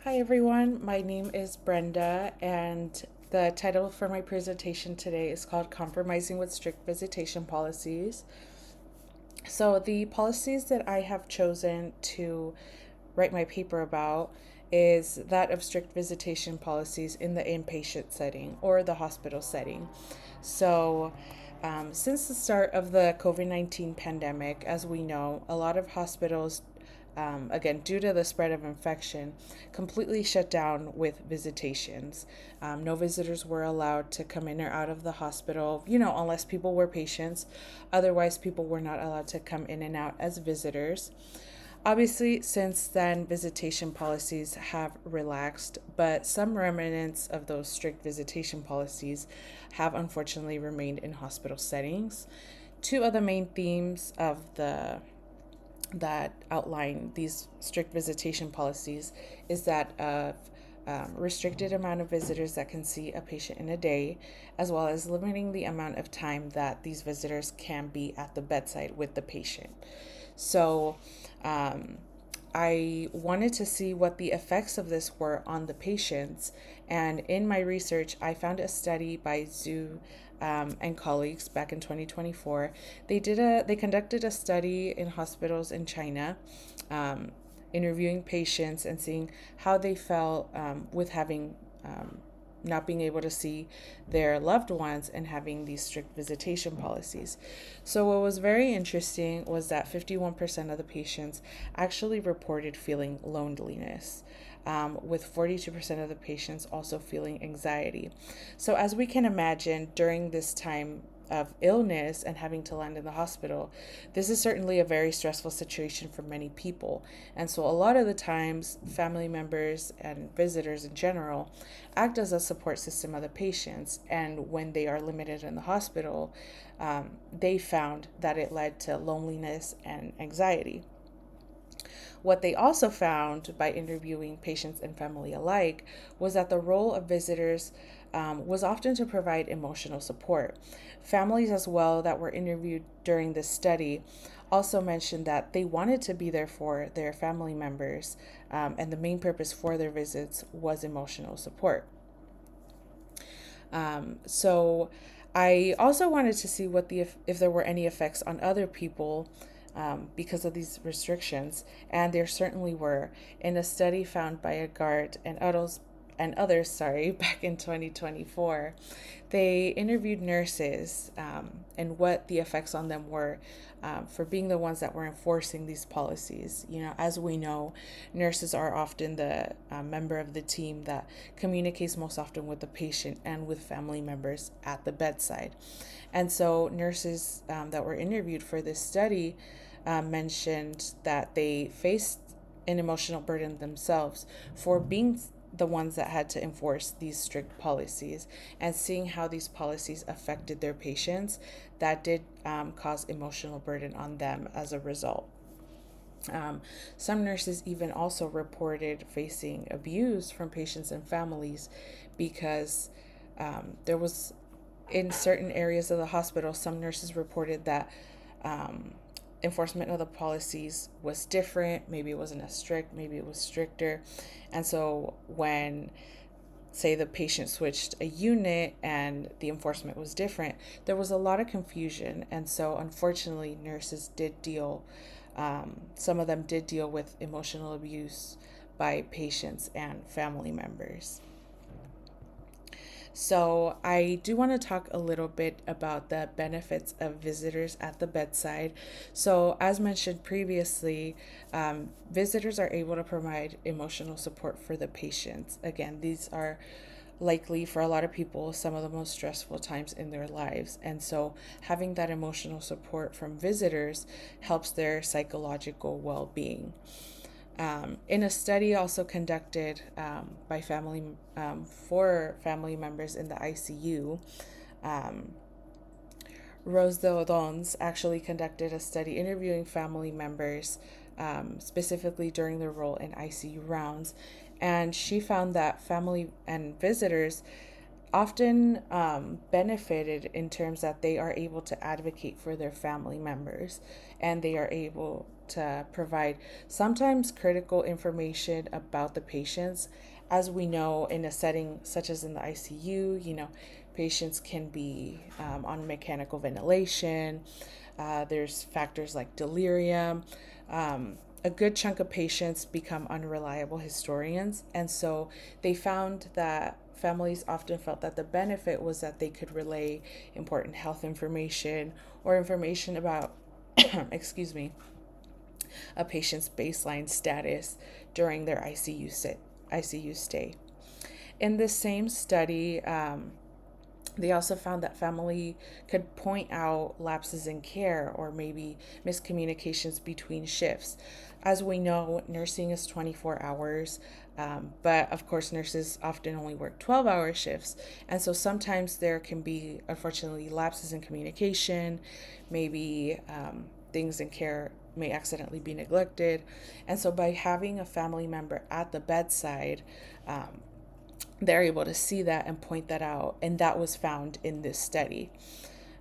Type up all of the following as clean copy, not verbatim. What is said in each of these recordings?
Hi everyone, my name is Brenda, and the title for my presentation today is called Compromising with Strict Visitation Policies. So, the policies that I have chosen to write my paper about is that of strict visitation policies in the inpatient setting or the hospital setting. So, since the start of the COVID-19 pandemic, as we know, a lot of hospitals, again, due to the spread of infection, completely shut down with visitations. No visitors were allowed to come in or out of the hospital, unless people were patients. Otherwise, people were not allowed to come in and out as visitors. Obviously, since then, visitation policies have relaxed, but some remnants of those strict visitation policies have unfortunately remained in hospital settings. Two of the main themes of the that outline these strict visitation policies is that of restricted amount of visitors that can see a patient in a day, as well as limiting the amount of time that these visitors can be at the bedside with the patient. So, um, I wanted to see what the effects of this were on the patients, and in my research, I found a study by Zhu and colleagues back in 2024. They conducted a study in hospitals in China, um, interviewing patients and seeing how they felt with having not being able to see their loved ones and having these strict visitation policies. So, what was very interesting was that 51% of the patients actually reported feeling loneliness. With 42% of the patients also feeling anxiety. So, as we can imagine, during this time of illness and having to land in the hospital, this is certainly a very stressful situation for many people. And so, a lot of the times, family members and visitors in general act as a support system of the patients. And when they are limited in the hospital, they found that it led to loneliness and anxiety. What they also found by interviewing patients and family alike was that the role of visitors was often to provide emotional support. Families, as well, that were interviewed during this study also mentioned that they wanted to be there for their family members, and the main purpose for their visits was emotional support. So I also wanted to see what if there were any effects on other people because of these restrictions, and there certainly were. In a study found by a guard and others, back in 2024, they interviewed nurses and what the effects on them were for being the ones that were enforcing these policies. As we know, nurses are often the member of the team that communicates most often with the patient and with family members at the bedside. And so, nurses that were interviewed for this study mentioned that they faced an emotional burden themselves for being the ones that had to enforce these strict policies, and seeing how these policies affected their patients, that did cause emotional burden on them as a result. Um, some nurses even also reported facing abuse from patients and families because there was, in certain areas of the hospital, some nurses reported that um, enforcement of the policies was different. Maybe it wasn't as strict, maybe it was stricter. And so when, say, the patient switched a unit and the enforcement was different, there was a lot of confusion. And so, unfortunately, nurses did some of them did deal with emotional abuse by patients and family members. So, I do want to talk a little bit about the benefits of visitors at the bedside. So, as mentioned previously, visitors are able to provide emotional support for the patients. Again, these are likely for a lot of people some of the most stressful times in their lives. And so, having that emotional support from visitors helps their psychological well being. In a study also conducted by family for family members in the ICU, um, Rose de Odons actually conducted a study interviewing family members, specifically during their role in ICU rounds, and she found that family and visitors often benefited in terms that they are able to advocate for their family members, and they are able to provide sometimes critical information about the patients. As we know, in a setting such as in the ICU, patients can be on mechanical ventilation. There's factors like delirium. A good chunk of patients become unreliable historians. And so they found that families often felt that the benefit was that they could relay important health information or information about, excuse me, a patient's baseline status during their ICU stay. In this same study, they also found that family could point out lapses in care or maybe miscommunications between shifts. As we know, nursing is 24 hours, but of course, nurses often only work 12-hour shifts. And so sometimes there can be, unfortunately, lapses in communication, maybe things in care may accidentally be neglected. And so by having a family member at the bedside, they're able to see that and point that out. And that was found in this study.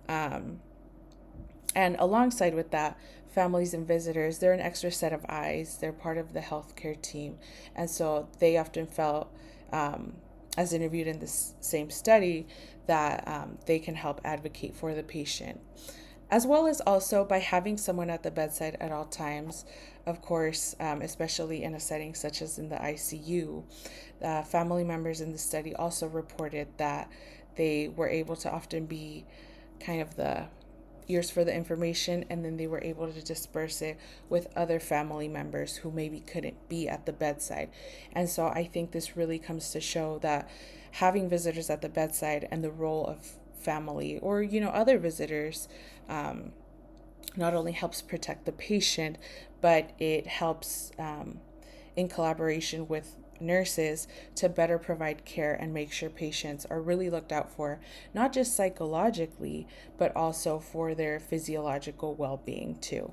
And alongside with that, families and visitors, they're an extra set of eyes. They're part of the healthcare team. And so they often felt, as interviewed in this same study, that they can help advocate for the patient. As well as also by having someone at the bedside at all times, of course, especially in a setting such as in the ICU. Family members in the study also reported that they were able to often be kind of the ears for the information, and then they were able to disperse it with other family members who maybe couldn't be at the bedside. And so I think this really comes to show that having visitors at the bedside and the role of family or other visitors not only helps protect the patient, but it helps in collaboration with nurses to better provide care and make sure patients are really looked out for, not just psychologically, but also for their physiological well-being too.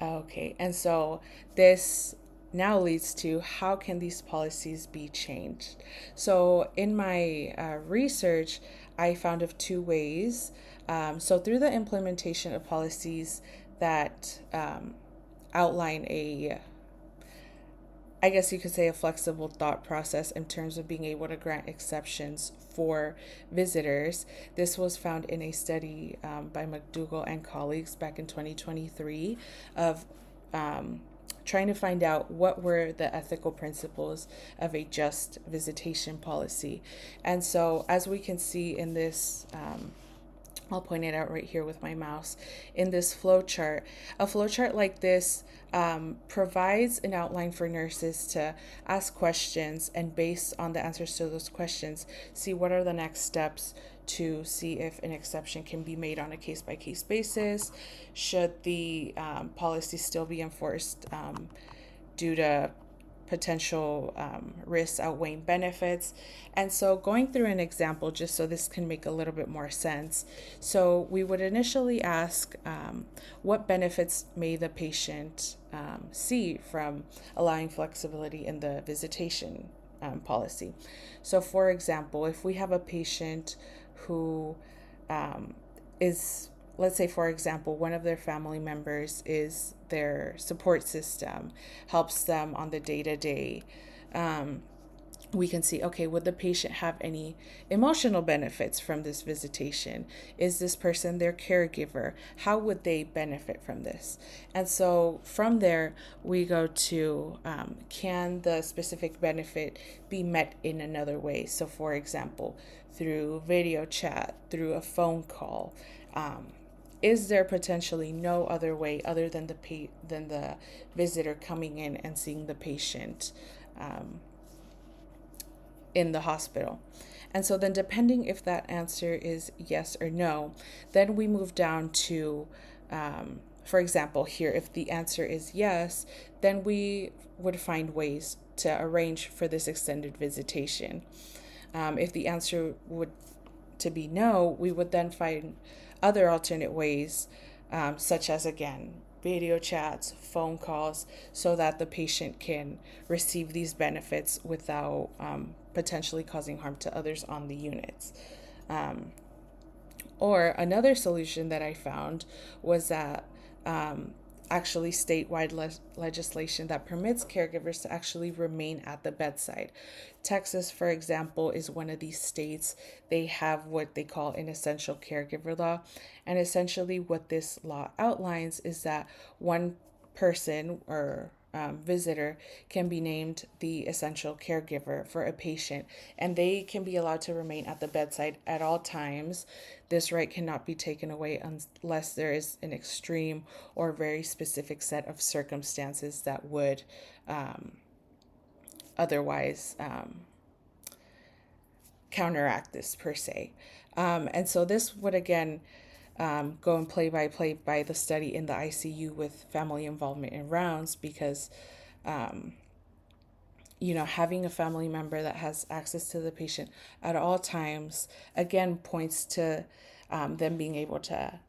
Okay, and so this now leads to how can these policies be changed? So in my research, I found of two ways. So through the implementation of policies that outline I guess you could say, a flexible thought process in terms of being able to grant exceptions for visitors. This was found in a study by McDougall and colleagues back in 2023 of trying to find out what were the ethical principles of a just visitation policy. And so, as we can see in this, I'll point it out right here with my mouse, in this flow chart. A flow chart like this provides an outline for nurses to ask questions, and based on the answers to those questions, see what are the next steps to see if an exception can be made on a case-by-case basis. Should the policy still be enforced due to potential risks outweighing benefits. And so going through an example, just so this can make a little bit more sense. So we would initially ask what benefits may the patient see from allowing flexibility in the visitation policy. So for example, if we have a patient who is, let's say, for example, one of their family members is their support system, helps them on the day-to-day, we can see, okay, would the patient have any emotional benefits from this visitation? Is this person their caregiver? How would they benefit from this? And so from there, we go to, can the specific benefit be met in another way? So for example, through video chat, through a phone call, is there potentially no other way other than the visitor coming in and seeing the patient in the hospital? And so then, depending if that answer is yes or no, then we move down to, for example, here, if the answer is yes, then we would find ways to arrange for this extended visitation. If the answer would to be no, we would then find other alternate ways, such as, again, video chats, phone calls, so that the patient can receive these benefits without potentially causing harm to others on the units. Or another solution that I found was that actually statewide legislation that permits caregivers to actually remain at the bedside. Texas, for example, is one of these states. They have what they call an essential caregiver law. And essentially, what this law outlines is that one person or visitor can be named the essential caregiver for a patient, and they can be allowed to remain at the bedside at all times. This right cannot be taken away unless there is an extreme or very specific set of circumstances that would otherwise counteract this, per se. And so this would again go and play by the study in the ICU with family involvement in rounds, because having a family member that has access to the patient at all times, again, points to them being able to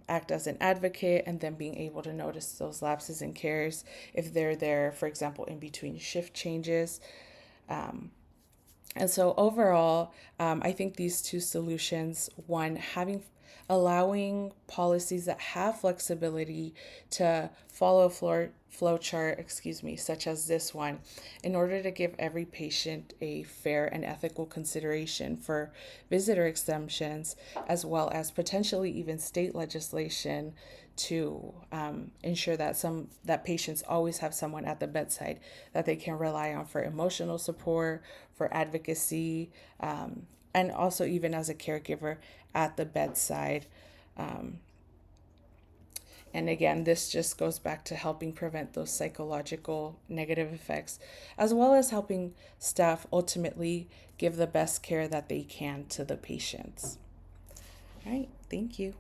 act as an advocate, and then being able to notice those lapses in cares if they're there, for example, in between shift changes. And so overall, I think these two solutions, one, allowing policies that have flexibility to follow a flow chart, such as this one, in order to give every patient a fair and ethical consideration for visitor exemptions, as well as potentially even state legislation to ensure that patients always have someone at the bedside that they can rely on for emotional support, for advocacy, and also even as a caregiver at the bedside. And again, this just goes back to helping prevent those psychological negative effects, as well as helping staff ultimately give the best care that they can to the patients. All right, thank you.